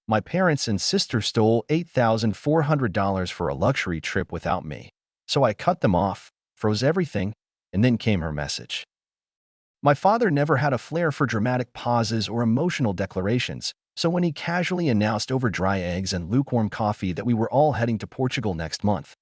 My parents and sister stole $8,400 for a luxury trip without me. So I cut them off, froze everything, and then came her message. My father never had a flair for dramatic pauses or emotional declarations, so when he casually announced over dry eggs and lukewarm coffee that we were all heading to Portugal next month,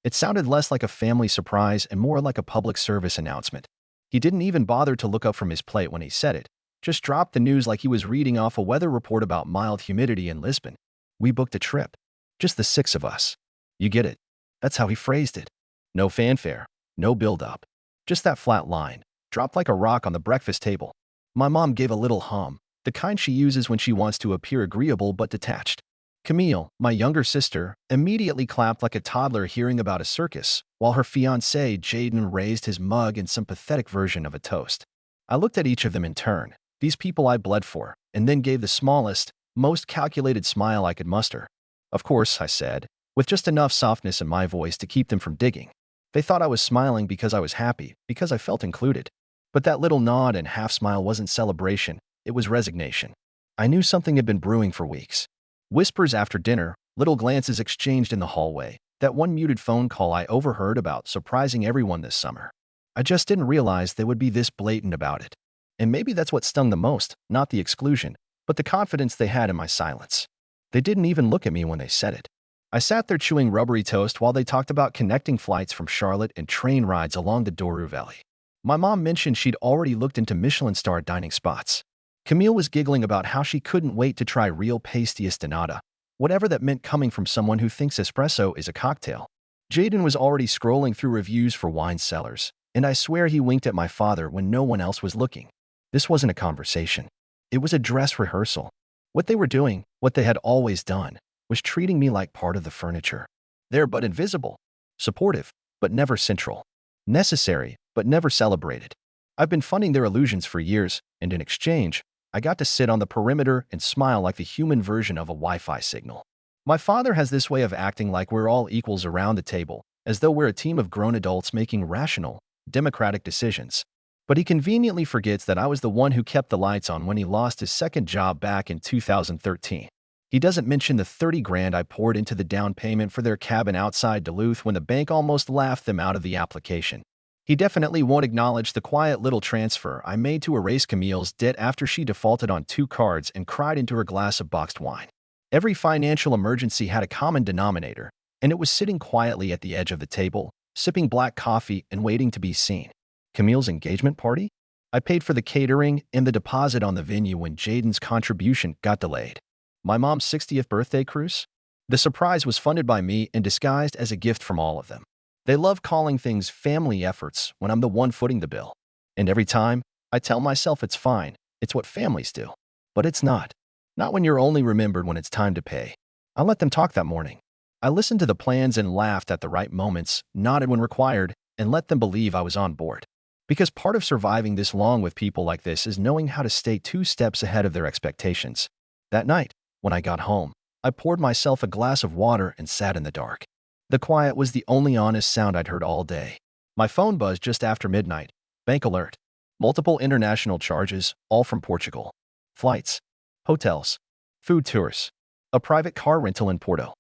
it sounded less like a family surprise and more like a public service announcement. He didn't even bother to look up from his plate when he said it, just dropped the news like he was reading off a weather report about mild humidity in Lisbon. We booked a trip. Just the six of us. You get it. That's how he phrased it. No fanfare, no build-up. Just that flat line, dropped like a rock on the breakfast table. My mom gave a little hum, the kind she uses when she wants to appear agreeable but detached. Camille, my younger sister, immediately clapped like a toddler hearing about a circus, while her fiancé, Jaden, raised his mug in some pathetic version of a toast. I looked at each of them in turn, these people I bled for, and then gave the smallest, most calculated smile I could muster. Of course, I said, with just enough softness in my voice to keep them from digging. They thought I was smiling because I was happy, because I felt included. But that little nod and half-smile wasn't celebration, it was resignation. I knew something had been brewing for weeks. Whispers after dinner, little glances exchanged in the hallway, that one muted phone call I overheard about surprising everyone this summer. I just didn't realize they would be this blatant about it. And maybe that's what stung the most, not the exclusion, but the confidence they had in my silence. They didn't even look at me when they said it. I sat there chewing rubbery toast while they talked about connecting flights from Charlotte and train rides along the Douro Valley. My mom mentioned she'd already looked into Michelin-starred dining spots. Camille was giggling about how she couldn't wait to try real pastis de nata, whatever that meant coming from someone who thinks espresso is a cocktail. Jaden was already scrolling through reviews for wine cellars, and I swear he winked at my father when no one else was looking. This wasn't a conversation. It was a dress rehearsal. What they were doing, what they had always done, was treating me like part of the furniture. There but invisible. Supportive, but never central. Necessary, but never celebrated. I've been funding their illusions for years, and in exchange, I got to sit on the perimeter and smile like the human version of a Wi-Fi signal. My father has this way of acting like we're all equals around the table, as though we're a team of grown adults making rational, democratic decisions. But he conveniently forgets that I was the one who kept the lights on when he lost his second job back in 2013. He doesn't mention the 30 grand I poured into the down payment for their cabin outside Duluth when the bank almost laughed them out of the application. He definitely won't acknowledge the quiet little transfer I made to erase Camille's debt after she defaulted on 2 cards and cried into her glass of boxed wine. Every financial emergency had a common denominator, and it was sitting quietly at the edge of the table, sipping black coffee and waiting to be seen. Camille's engagement party? I paid for the catering and the deposit on the venue when Jaden's contribution got delayed. My mom's 60th birthday cruise? The surprise was funded by me and disguised as a gift from all of them. They love calling things family efforts when I'm the one footing the bill. And every time, I tell myself it's fine, it's what families do. But it's not. Not when you're only remembered when it's time to pay. I let them talk that morning. I listened to the plans and laughed at the right moments, nodded when required, and let them believe I was on board. Because part of surviving this long with people like this is knowing how to stay 2 steps ahead of their expectations. That night, when I got home, I poured myself a glass of water and sat in the dark. The quiet was the only honest sound I'd heard all day. My phone buzzed just after midnight. Bank alert. Multiple international charges, all from Portugal. Flights, hotels, food tours, a private car rental in Porto.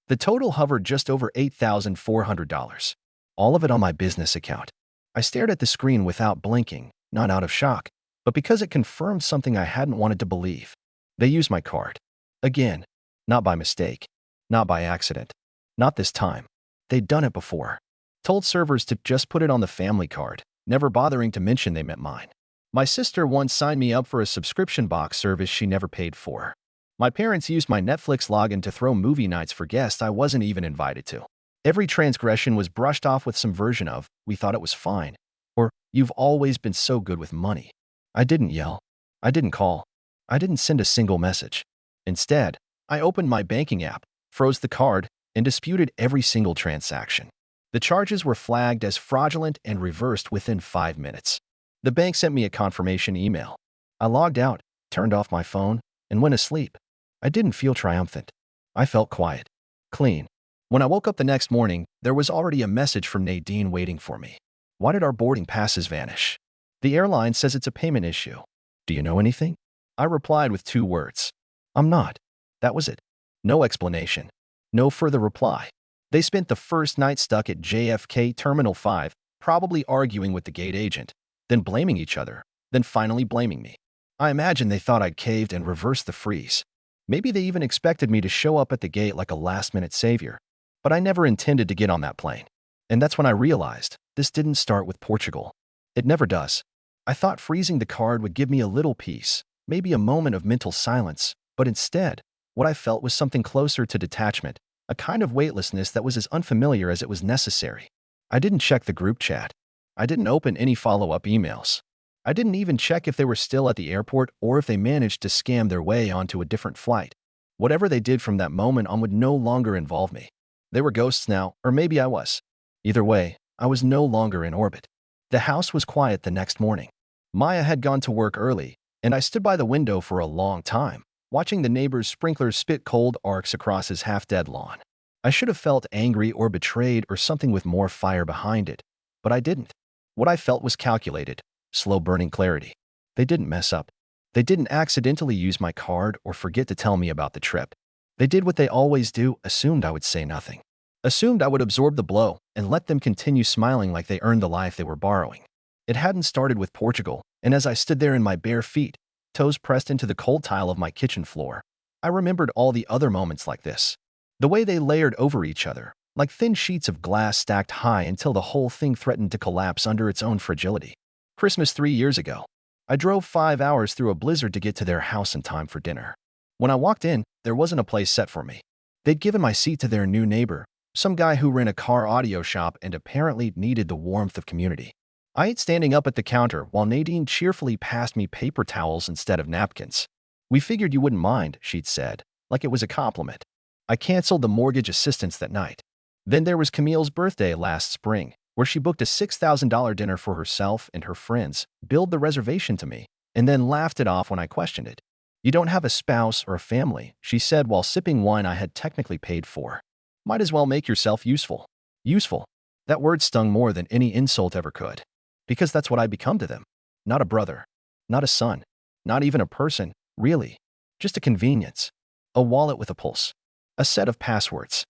The total hovered just over $8,400. All of it on my business account. I stared at the screen without blinking, not out of shock, but because it confirmed something I hadn't wanted to believe. They used my card. Again. Not by mistake. Not by accident. Not this time. They'd done it before. Told servers to just put it on the family card, never bothering to mention they meant mine. My sister once signed me up for a subscription box service she never paid for. My parents used my Netflix login to throw movie nights for guests I wasn't even invited to. Every transgression was brushed off with some version of, "We thought it was fine," or "You've always been so good with money." I didn't yell. I didn't call. I didn't send a single message. Instead, I opened my banking app, froze the card, and disputed every single transaction. The charges were flagged as fraudulent and reversed within 5 minutes. The bank sent me a confirmation email. I logged out, turned off my phone, and went asleep. I didn't feel triumphant. I felt quiet, clean. When I woke up the next morning, there was already a message from Nadine waiting for me. Why did our boarding passes vanish? The airline says it's a payment issue. Do you know anything? I replied with 2 words. I'm not. That was it. No explanation. No further reply. They spent the first night stuck at JFK Terminal 5, probably arguing with the gate agent, then blaming each other, then finally blaming me. I imagine they thought I'd caved and reversed the freeze. Maybe they even expected me to show up at the gate like a last-minute savior. But I never intended to get on that plane. And that's when I realized this didn't start with Portugal. It never does. I thought freezing the card would give me a little peace, maybe a moment of mental silence, but instead, what I felt was something closer to detachment, a kind of weightlessness that was as unfamiliar as it was necessary. I didn't check the group chat. I didn't open any follow-up emails. I didn't even check if they were still at the airport or if they managed to scam their way onto a different flight. Whatever they did from that moment on would no longer involve me. They were ghosts now, or maybe I was. Either way, I was no longer in orbit. The house was quiet the next morning. Maya had gone to work early, and I stood by the window for a long time, watching the neighbor's sprinklers spit cold arcs across his half-dead lawn. I should have felt angry or betrayed or something with more fire behind it, but I didn't. What I felt was calculated, slow-burning clarity. They didn't mess up. They didn't accidentally use my card or forget to tell me about the trip. They did what they always do, assumed I would say nothing. Assumed I would absorb the blow and let them continue smiling like they earned the life they were borrowing. It hadn't started with Portugal, and as I stood there in my bare feet, toes pressed into the cold tile of my kitchen floor, I remembered all the other moments like this. The way they layered over each other, like thin sheets of glass stacked high until the whole thing threatened to collapse under its own fragility. Christmas 3 years ago. I drove 5 hours through a blizzard to get to their house in time for dinner. When I walked in, there wasn't a place set for me. They'd given my seat to their new neighbor, some guy who ran a car audio shop and apparently needed the warmth of community. I ate standing up at the counter while Nadine cheerfully passed me paper towels instead of napkins. "We figured you wouldn't mind," she'd said, like it was a compliment. I canceled the mortgage assistance that night. Then there was Camille's birthday last spring, where she booked a $6,000 dinner for herself and her friends, billed the reservation to me, and then laughed it off when I questioned it. "You don't have a spouse or a family," she said while sipping wine I had technically paid for. "Might as well make yourself useful." Useful. That word stung more than any insult ever could. Because that's what I become to them. Not a brother. Not a son. Not even a person, really. Just a convenience. A wallet with a pulse. A set of passwords.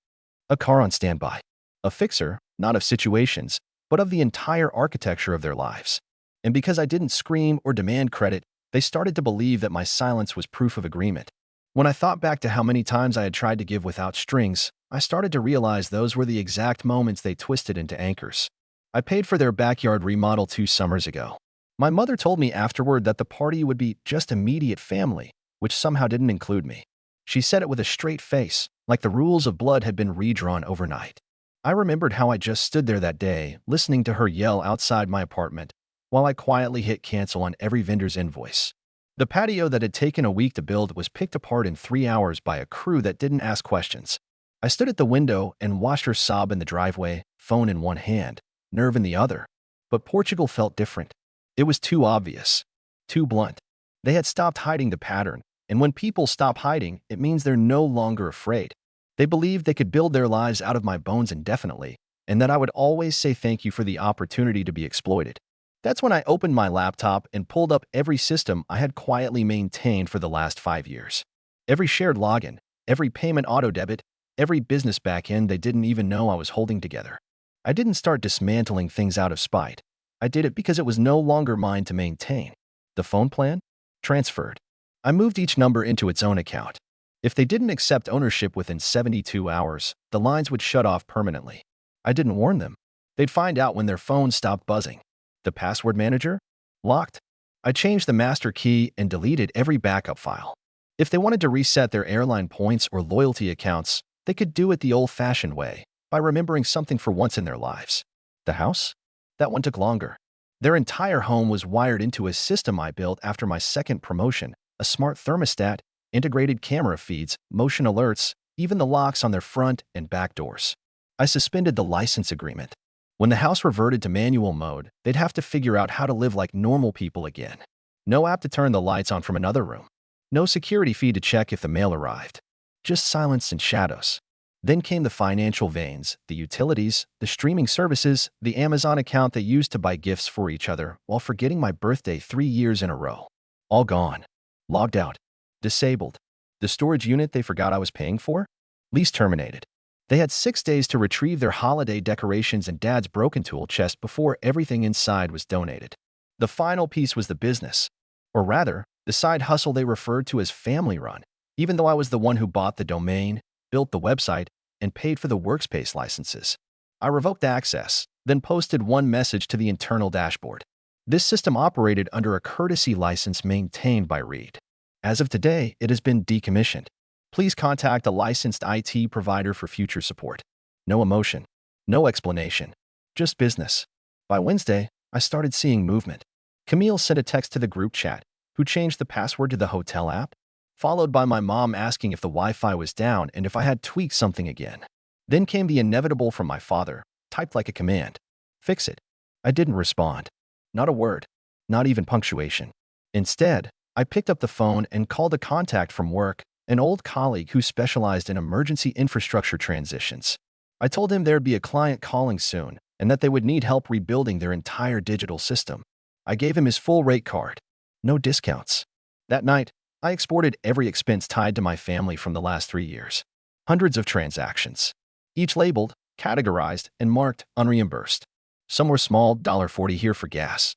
A car on standby. A fixer, not of situations, but of the entire architecture of their lives. And because I didn't scream or demand credit, they started to believe that my silence was proof of agreement. When I thought back to how many times I had tried to give without strings, I started to realize those were the exact moments they twisted into anchors. I paid for their backyard remodel 2 summers ago. My mother told me afterward that the party would be just immediate family, which somehow didn't include me. She said it with a straight face, like the rules of blood had been redrawn overnight. I remembered how I just stood there that day, listening to her yell outside my apartment, while I quietly hit cancel on every vendor's invoice. The patio that had taken a week to build was picked apart in 3 hours by a crew that didn't ask questions. I stood at the window and watched her sob in the driveway, phone in one hand, nerve in the other. But Portugal felt different. It was too obvious. Too blunt. They had stopped hiding the pattern, and when people stop hiding, it means they're no longer afraid. They believed they could build their lives out of my bones indefinitely, and that I would always say thank you for the opportunity to be exploited. That's when I opened my laptop and pulled up every system I had quietly maintained for the last 5 years. Every shared login, every payment auto-debit, every business backend they didn't even know I was holding together. I didn't start dismantling things out of spite. I did it because it was no longer mine to maintain. The phone plan? Transferred. I moved each number into its own account. If they didn't accept ownership within 72 hours, the lines would shut off permanently. I didn't warn them. They'd find out when their phones stopped buzzing. The password manager? Locked. I changed the master key and deleted every backup file. If they wanted to reset their airline points or loyalty accounts, they could do it the old-fashioned way, by remembering something for once in their lives. The house? That one took longer. Their entire home was wired into a system I built after my second promotion, a smart thermostat, integrated camera feeds, motion alerts, even the locks on their front and back doors. I suspended the license agreement. When the house reverted to manual mode, they'd have to figure out how to live like normal people again. No app to turn the lights on from another room. No security feed to check if the mail arrived. Just silence and shadows. Then came the financial veins, the utilities, the streaming services, the Amazon account they used to buy gifts for each other while forgetting my birthday 3 years in a row. All gone. Logged out. Disabled. The storage unit they forgot I was paying for? Lease terminated. They had 6 days to retrieve their holiday decorations and Dad's broken tool chest before everything inside was donated. The final piece was the business, or rather, the side hustle they referred to as family run, even though I was the one who bought the domain, built the website, and paid for the workspace licenses. I revoked access, then posted one message to the internal dashboard. This system operated under a courtesy license maintained by Reed. As of today, it has been decommissioned. Please contact a licensed IT provider for future support. No emotion, no explanation, just business. By Wednesday, I started seeing movement. Camille sent a text to the group chat, who changed the password to the hotel app, followed by my mom asking if the Wi-Fi was down and if I had tweaked something again. Then came the inevitable from my father, typed like a command. Fix it. I didn't respond. Not a word. Not even punctuation. Instead, I picked up the phone and called a contact from work, an old colleague who specialized in emergency infrastructure transitions. I told him there'd be a client calling soon and that they would need help rebuilding their entire digital system. I gave him his full rate card. No discounts. That night, I exported every expense tied to my family from the last 3 years. Hundreds of transactions. Each labeled, categorized, and marked unreimbursed. Some were small, $1.40 here for gas.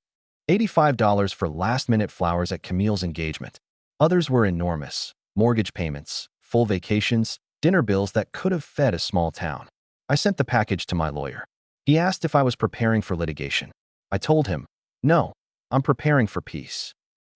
$85 for last-minute flowers at Camille's engagement. Others were enormous. Mortgage payments, full vacations, dinner bills that could have fed a small town. I sent the package to my lawyer. He asked if I was preparing for litigation. I told him, no, I'm preparing for peace.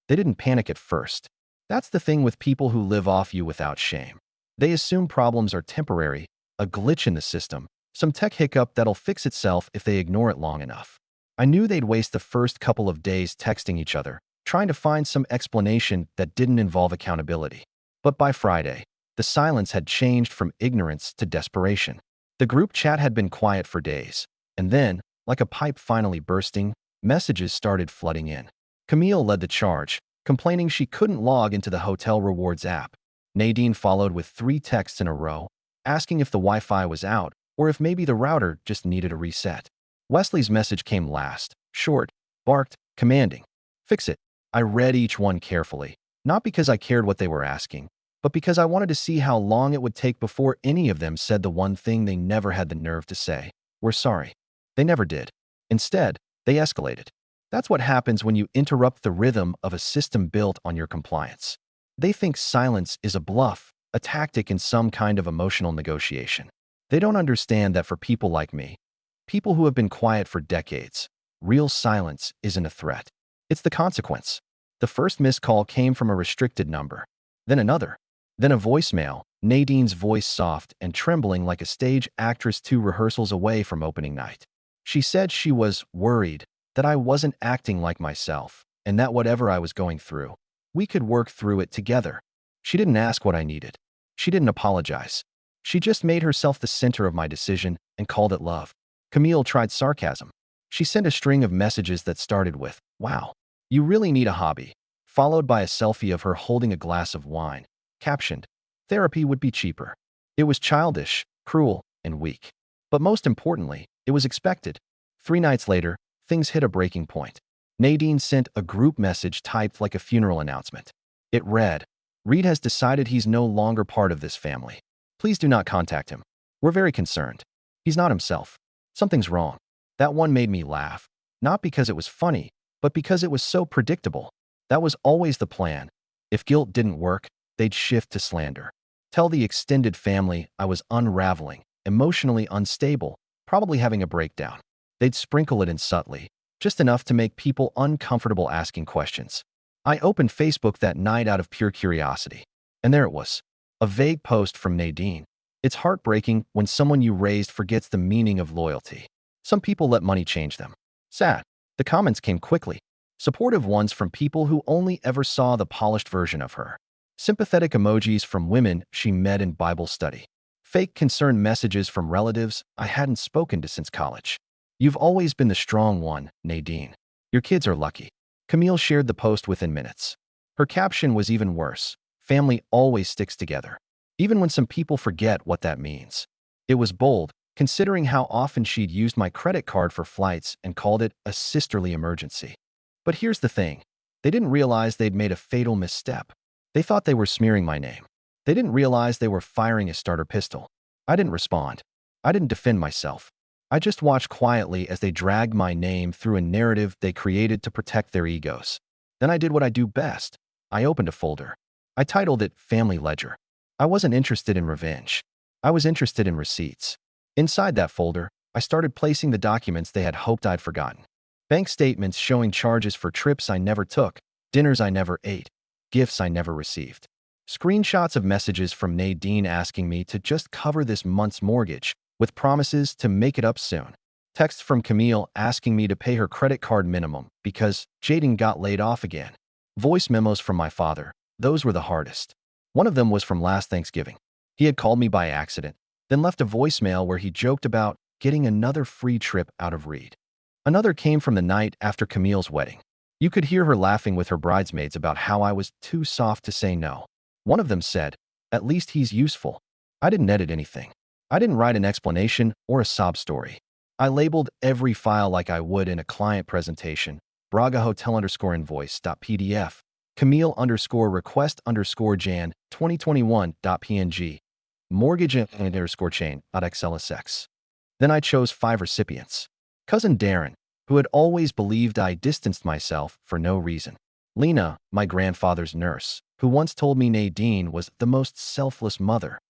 They didn't panic at first. That's the thing with people who live off you without shame. They assume problems are temporary, a glitch in the system, some tech hiccup that'll fix itself if they ignore it long enough. I knew they'd waste the first couple of days texting each other, trying to find some explanation that didn't involve accountability. But by Friday, the silence had changed from ignorance to desperation. The group chat had been quiet for days, and then, like a pipe finally bursting, messages started flooding in. Camille led the charge, complaining she couldn't log into the hotel rewards app. Nadine followed with 3 texts in a row, asking if the Wi-Fi was out or if maybe the router just needed a reset. Wesley's message came last, short, barked, commanding. Fix it. I read each one carefully, not because I cared what they were asking, but because I wanted to see how long it would take before any of them said the one thing they never had the nerve to say. We're sorry. They never did. Instead, they escalated. That's what happens when you interrupt the rhythm of a system built on your compliance. They think silence is a bluff, a tactic in some kind of emotional negotiation. They don't understand that for people like me, people who have been quiet for decades, real silence isn't a threat. It's the consequence. The first missed call came from a restricted number, then another, then a voicemail, Nadine's voice soft and trembling like a stage actress 2 rehearsals away from opening night. She said she was worried that I wasn't acting like myself and that whatever I was going through, we could work through it together. She didn't ask what I needed. She didn't apologize. She just made herself the center of my decision and called it love. Camille tried sarcasm. She sent a string of messages that started with, wow, you really need a hobby, followed by a selfie of her holding a glass of wine, captioned, therapy would be cheaper. It was childish, cruel, and weak. But most importantly, it was expected. 3 nights later, things hit a breaking point. Nadine sent a group message typed like a funeral announcement. It read, Reed has decided he's no longer part of this family. Please do not contact him. We're very concerned. He's not himself. Something's wrong. That one made me laugh, not because it was funny, but because it was so predictable. That was always the plan. If guilt didn't work, they'd shift to slander. Tell the extended family I was unraveling, emotionally unstable, probably having a breakdown. They'd sprinkle it in subtly, just enough to make people uncomfortable asking questions. I opened Facebook that night out of pure curiosity, and there it was. A vague post from Nadine. It's heartbreaking when someone you raised forgets the meaning of loyalty. Some people let money change them. Sad. The comments came quickly. Supportive ones from people who only ever saw the polished version of her. Sympathetic emojis from women she met in Bible study. Fake concerned messages from relatives I hadn't spoken to since college. You've always been the strong one, Nadine. Your kids are lucky. Camille shared the post within minutes. Her caption was even worse. Family always sticks together, even when some people forget what that means. It was bold, considering how often she'd used my credit card for flights and called it a sisterly emergency. But here's the thing. They didn't realize they'd made a fatal misstep. They thought they were smearing my name. They didn't realize they were firing a starter pistol. I didn't respond. I didn't defend myself. I just watched quietly as they dragged my name through a narrative they created to protect their egos. Then I did what I do best. I opened a folder. I titled it Family Ledger. I wasn't interested in revenge. I was interested in receipts. Inside that folder, I started placing the documents they had hoped I'd forgotten. Bank statements showing charges for trips I never took, dinners I never ate, gifts I never received. Screenshots of messages from Nadine asking me to just cover this month's mortgage, with promises to make it up soon. Texts from Camille asking me to pay her credit card minimum because Jaden got laid off again. Voice memos from my father. Those were the hardest. One of them was from last Thanksgiving. He had called me by accident, then left a voicemail where he joked about getting another free trip out of Reed. Another came from the night after Camille's wedding. You could hear her laughing with her bridesmaids about how I was too soft to say no. One of them said, "At least he's useful." I didn't edit anything. I didn't write an explanation or a sob story. I labeled every file like I would in a client presentation. Braga Hotel _invoice.pdf, Camille _request_Jan 2021.png, mortgage chain.xlsx. Then I chose 5 recipients. Cousin Darren, who had always believed I distanced myself for no reason. Lena, my grandfather's nurse, who once told me Nadine was the most selfless mother.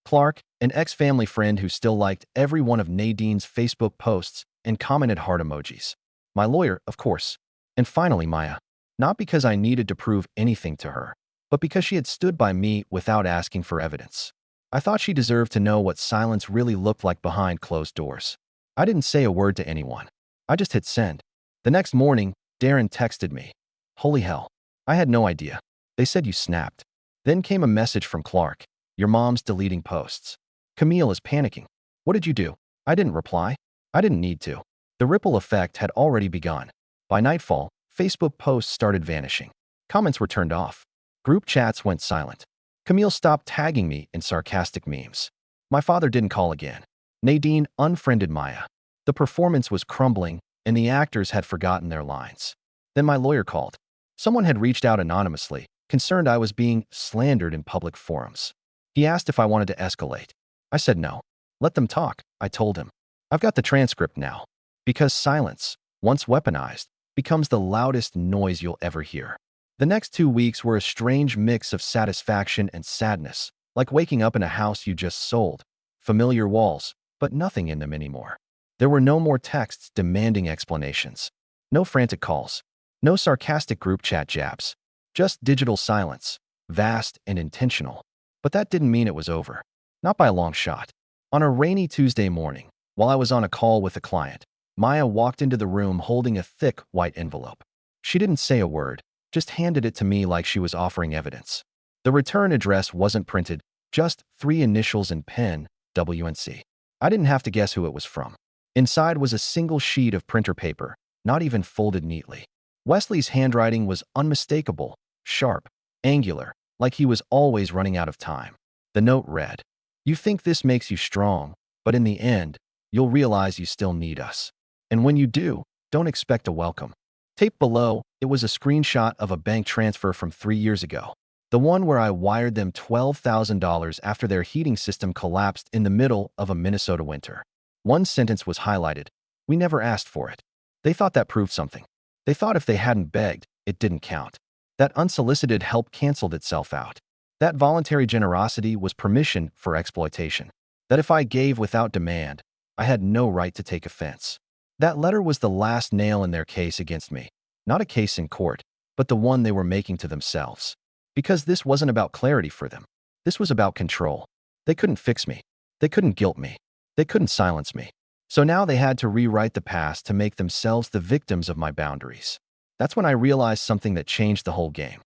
Clark, an ex-family friend who still liked every one of Nadine's Facebook posts and commented heart emojis. My lawyer, of course. And finally, Maya. Not because I needed to prove anything to her, but because she had stood by me without asking for evidence. I thought she deserved to know what silence really looked like behind closed doors. I didn't say a word to anyone. I just hit send. The next morning, Darren texted me. Holy hell. I had no idea. They said you snapped. Then came a message from Clark. Your mom's deleting posts. Camille is panicking. What did you do? I didn't reply. I didn't need to. The ripple effect had already begun. By nightfall, Facebook posts started vanishing. Comments were turned off. Group chats went silent. Camille stopped tagging me in sarcastic memes. My father didn't call again. Nadine unfriended Maya. The performance was crumbling, and the actors had forgotten their lines. Then my lawyer called. Someone had reached out anonymously, concerned I was being slandered in public forums. He asked if I wanted to escalate. I said no. Let them talk, I told him. I've got the transcript now. Because silence, once weaponized, becomes the loudest noise you'll ever hear. The next 2 weeks were a strange mix of satisfaction and sadness, like waking up in a house you just sold. Familiar walls, but nothing in them anymore. There were no more texts demanding explanations. No frantic calls. No sarcastic group chat jabs. Just digital silence, vast and intentional. But that didn't mean it was over. Not by a long shot. On a rainy Tuesday morning, while I was on a call with a client, Maya walked into the room holding a thick white envelope. She didn't say a word, just handed it to me like she was offering evidence. The return address wasn't printed, just 3 initials in pen, WNC. I didn't have to guess who it was from. Inside was a single sheet of printer paper, not even folded neatly. Wesley's handwriting was unmistakable, sharp, angular, like he was always running out of time. The note read, "You think this makes you strong, but in the end, you'll realize you still need us. And when you do, don't expect a welcome." Taped below, it was a screenshot of a bank transfer from 3 years ago. The one where I wired them $12,000 after their heating system collapsed in the middle of a Minnesota winter. One sentence was highlighted. We never asked for it. They thought that proved something. They thought if they hadn't begged, it didn't count. That unsolicited help canceled itself out. That voluntary generosity was permission for exploitation. That if I gave without demand, I had no right to take offense. That letter was the last nail in their case against me. Not a case in court, but the one they were making to themselves. Because this wasn't about clarity for them. This was about control. They couldn't fix me. They couldn't guilt me. They couldn't silence me. So now they had to rewrite the past to make themselves the victims of my boundaries. That's when I realized something that changed the whole game.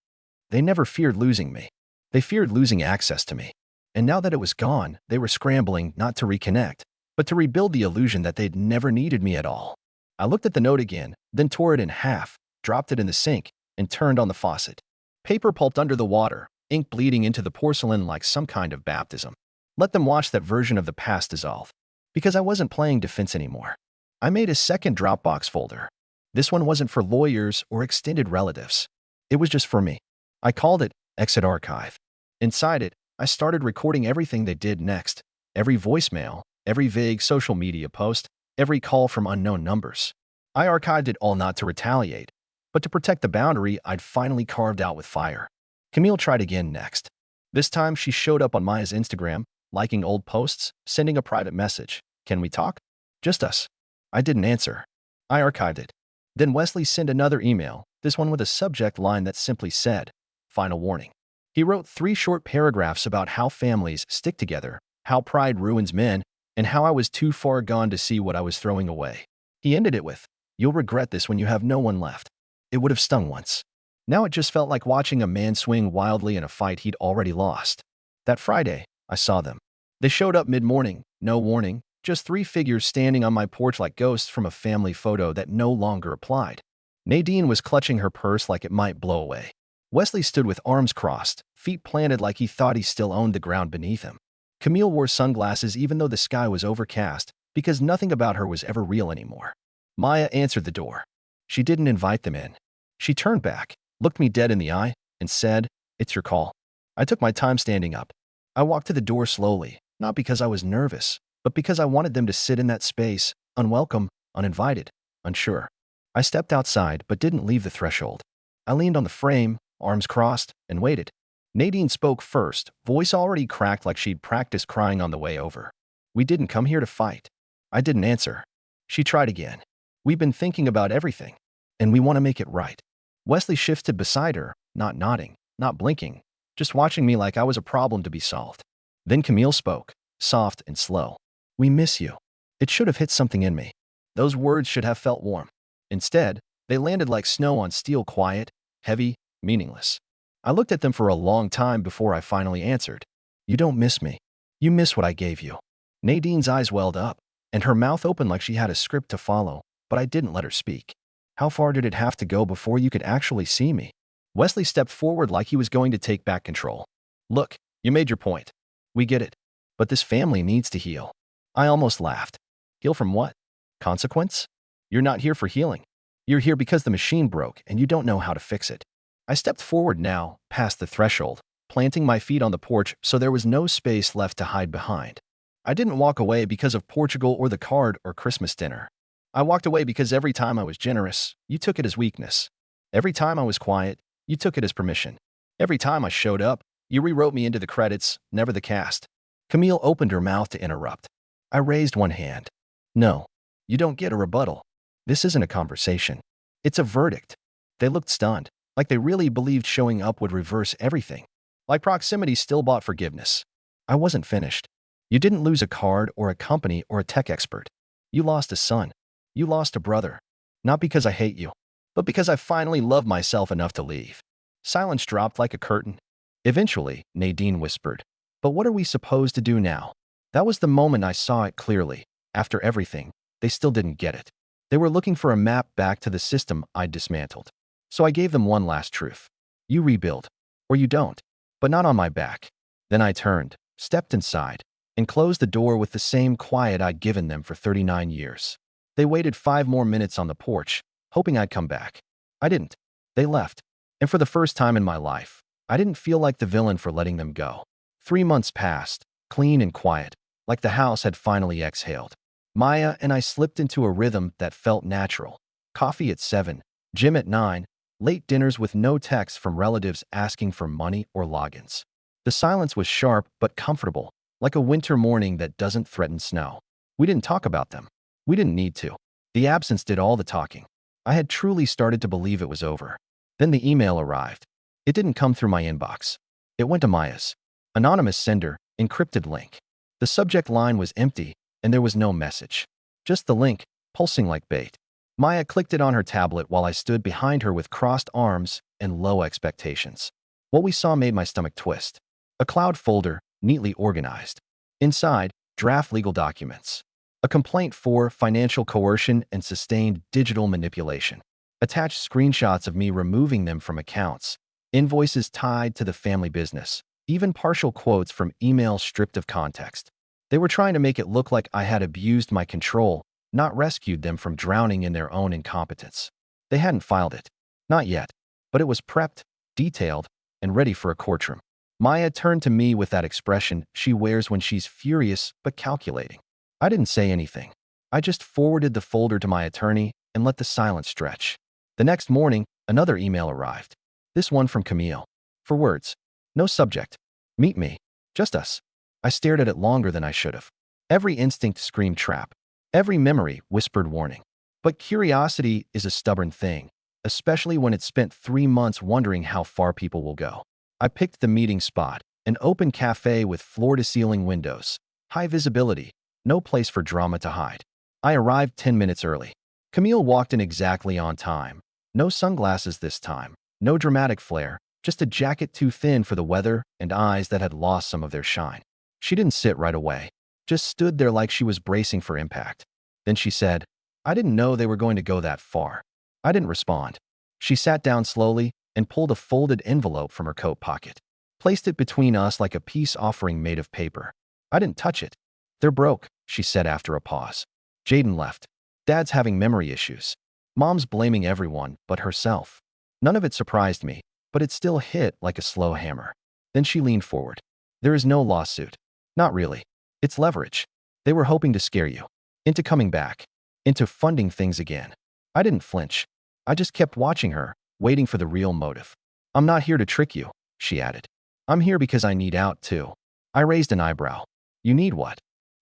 They never feared losing me. They feared losing access to me. And now that it was gone, they were scrambling not to reconnect, but to rebuild the illusion that they'd never needed me at all. I looked at the note again, then tore it in half, dropped it in the sink, and turned on the faucet. Paper pulped under the water, ink bleeding into the porcelain like some kind of baptism. Let them watch that version of the past dissolve. Because I wasn't playing defense anymore. I made a second Dropbox folder. This one wasn't for lawyers or extended relatives. It was just for me. I called it Exit Archive. Inside it, I started recording everything they did next, every voicemail, every vague social media post, every call from unknown numbers. I archived it all not to retaliate, but to protect the boundary I'd finally carved out with fire. Camille tried again next. This time she showed up on Maya's Instagram, liking old posts, sending a private message. Can we talk? Just us. I didn't answer. I archived it. Then Wesley sent another email, this one with a subject line that simply said, "Final warning." He wrote 3 short paragraphs about how families stick together, how pride ruins men, and how I was too far gone to see what I was throwing away. He ended it with, "You'll regret this when you have no one left." It would have stung once. Now it just felt like watching a man swing wildly in a fight he'd already lost. That Friday, I saw them. They showed up mid-morning, no warning, just 3 figures standing on my porch like ghosts from a family photo that no longer applied. Nadine was clutching her purse like it might blow away. Wesley stood with arms crossed, feet planted like he thought he still owned the ground beneath him. Camille wore sunglasses even though the sky was overcast, because nothing about her was ever real anymore. Maya answered the door. She didn't invite them in. She turned back, looked me dead in the eye, and said, "It's your call." I took my time standing up. I walked to the door slowly, not because I was nervous, but because I wanted them to sit in that space, unwelcome, uninvited, unsure. I stepped outside but didn't leave the threshold. I leaned on the frame, arms crossed, and waited. Nadine spoke first, voice already cracked like she'd practiced crying on the way over. "We didn't come here to fight." I didn't answer. She tried again. "We've been thinking about everything, and we want to make it right." Wesley shifted beside her, not nodding, not blinking, just watching me like I was a problem to be solved. Then Camille spoke, soft and slow. "We miss you." It should have hit something in me. Those words should have felt warm. Instead, they landed like snow on steel, quiet, heavy, meaningless. I looked at them for a long time before I finally answered. "You don't miss me. You miss what I gave you." Nadine's eyes welled up, and her mouth opened like she had a script to follow, but I didn't let her speak. "How far did it have to go before you could actually see me?" Wesley stepped forward like he was going to take back control. "Look, you made your point. We get it. But this family needs to heal." I almost laughed. "Heal from what? Consequence? You're not here for healing. You're here because the machine broke and you don't know how to fix it." I stepped forward now, past the threshold, planting my feet on the porch so there was no space left to hide behind. I didn't walk away because of Portugal or the card or Christmas dinner. I walked away because every time I was generous, you took it as weakness. Every time I was quiet, you took it as permission. Every time I showed up, you rewrote me into the credits, never the cast. Camille opened her mouth to interrupt. I raised one hand. "No, you don't get a rebuttal. This isn't a conversation. It's a verdict." They looked stunned, like they really believed showing up would reverse everything. Like proximity still bought forgiveness. I wasn't finished. You didn't lose a card or a company or a tech expert. You lost a son. You lost a brother. Not because I hate you, but because I finally loved myself enough to leave. Silence dropped like a curtain. Eventually, Nadine whispered, "But what are we supposed to do now?" That was the moment I saw it clearly. After everything, they still didn't get it. They were looking for a map back to the system I'd dismantled. So I gave them one last truth. You rebuild, or you don't, but not on my back. Then I turned, stepped inside, and closed the door with the same quiet I'd given them for 39 years. They waited 5 more minutes on the porch, hoping I'd come back. I didn't. They left. And for the first time in my life, I didn't feel like the villain for letting them go. 3 months passed, clean and quiet, like the house had finally exhaled. Maya and I slipped into a rhythm that felt natural. Coffee at 7, gym at 9, late dinners with no texts from relatives asking for money or logins. The silence was sharp but comfortable, like a winter morning that doesn't threaten snow. We didn't talk about them. We didn't need to. The absence did all the talking. I had truly started to believe it was over. Then the email arrived. It didn't come through my inbox. It went to Maya's. Anonymous sender, encrypted link. The subject line was empty, and there was no message. Just the link, pulsing like bait. Maya clicked it on her tablet while I stood behind her with crossed arms and low expectations. What we saw made my stomach twist. A cloud folder, neatly organized. Inside, draft legal documents. A complaint for financial coercion and sustained digital manipulation. Attached screenshots of me removing them from accounts. Invoices tied to the family business. Even partial quotes from emails stripped of context. They were trying to make it look like I had abused my control, not rescued them from drowning in their own incompetence. They hadn't filed it. Not yet. But it was prepped, detailed, and ready for a courtroom. Maya turned to me with that expression she wears when she's furious but calculating. I didn't say anything. I just forwarded the folder to my attorney and let the silence stretch. The next morning, another email arrived. This one from Camille. 4 words. No subject. Meet me. Just us. I stared at it longer than I should have. Every instinct screamed trap. Every memory whispered warning. But curiosity is a stubborn thing, especially when it's spent 3 months wondering how far people will go. I picked the meeting spot, an open cafe with floor-to-ceiling windows, high visibility, no place for drama to hide. I arrived 10 minutes early. Camille walked in exactly on time. No sunglasses this time, no dramatic flair, just a jacket too thin for the weather and eyes that had lost some of their shine. She didn't sit right away, just stood there like she was bracing for impact. Then she said, "I didn't know they were going to go that far." I didn't respond. She sat down slowly and pulled a folded envelope from her coat pocket, placed it between us like a peace offering made of paper. I didn't touch it. "They're broke," she said after a pause. "Jaden left. Dad's having memory issues. Mom's blaming everyone but herself." None of it surprised me, but it still hit like a slow hammer. Then she leaned forward. "There is no lawsuit. Not really. It's leverage. They were hoping to scare you into coming back, into funding things again." I didn't flinch. I just kept watching her, waiting for the real motive. "I'm not here to trick you," she added. "I'm here because I need out, too." I raised an eyebrow. "You need what?"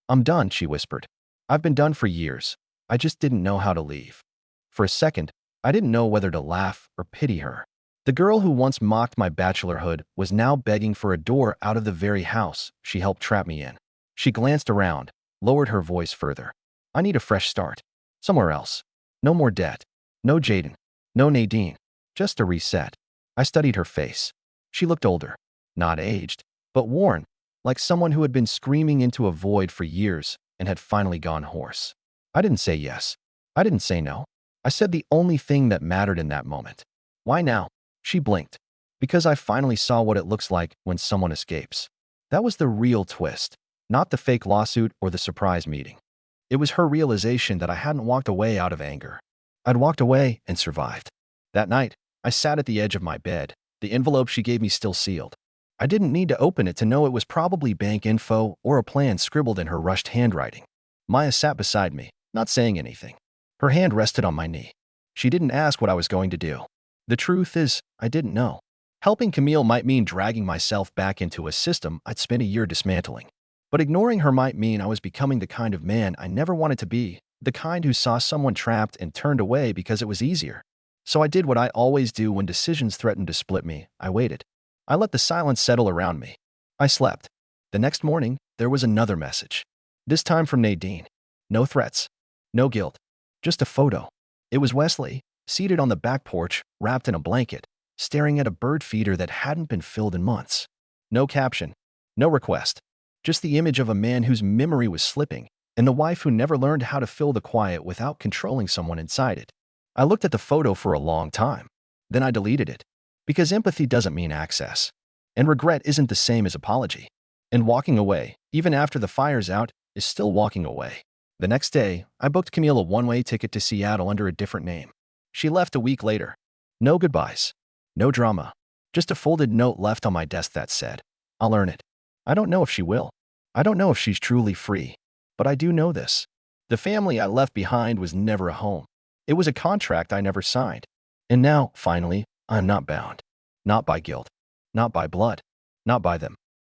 "I'm done," she whispered. "I've been done for years. I just didn't know how to leave." For a second, I didn't know whether to laugh or pity her. The girl who once mocked my bachelorhood was now begging for a door out of the very house she helped trap me in. She glanced around, lowered her voice further. "I need a fresh start. Somewhere else. No more debt. No Jaden. No Nadine. Just a reset." I studied her face. She looked older. Not aged, but worn, like someone who had been screaming into a void for years and had finally gone hoarse. I didn't say yes. I didn't say no. I said the only thing that mattered in that moment. "Why now?" She blinked. "Because I finally saw what it looks like when someone escapes." That was the real twist, not the fake lawsuit or the surprise meeting. It was her realization that I hadn't walked away out of anger. I'd walked away and survived. That night, I sat at the edge of my bed, the envelope she gave me still sealed. I didn't need to open it to know it was probably bank info or a plan scribbled in her rushed handwriting. Maya sat beside me, not saying anything. Her hand rested on my knee. She didn't ask what I was going to do. The truth is, I didn't know. Helping Camille might mean dragging myself back into a system I'd spent a year dismantling. But ignoring her might mean I was becoming the kind of man I never wanted to be, the kind who saw someone trapped and turned away because it was easier. So I did what I always do when decisions threatened to split me. I waited. I let the silence settle around me. I slept. The next morning, there was another message. This time from Nadine. No threats. No guilt. Just a photo. It was Wesley, seated on the back porch, wrapped in a blanket, staring at a bird feeder that hadn't been filled in months. No caption. No request. Just the image of a man whose memory was slipping, and the wife who never learned how to fill the quiet without controlling someone inside it. I looked at the photo for a long time. Then I deleted it. Because empathy doesn't mean access. And regret isn't the same as apology. And walking away, even after the fire's out, is still walking away. The next day, I booked Camille a one-way ticket to Seattle under a different name. She left a week later. No goodbyes. No drama. Just a folded note left on my desk that said, "I'll earn it." I don't know if she will. I don't know if she's truly free. But I do know this. The family I left behind was never a home. It was a contract I never signed. And now, finally, I'm not bound. Not by guilt. Not by blood. Not by them.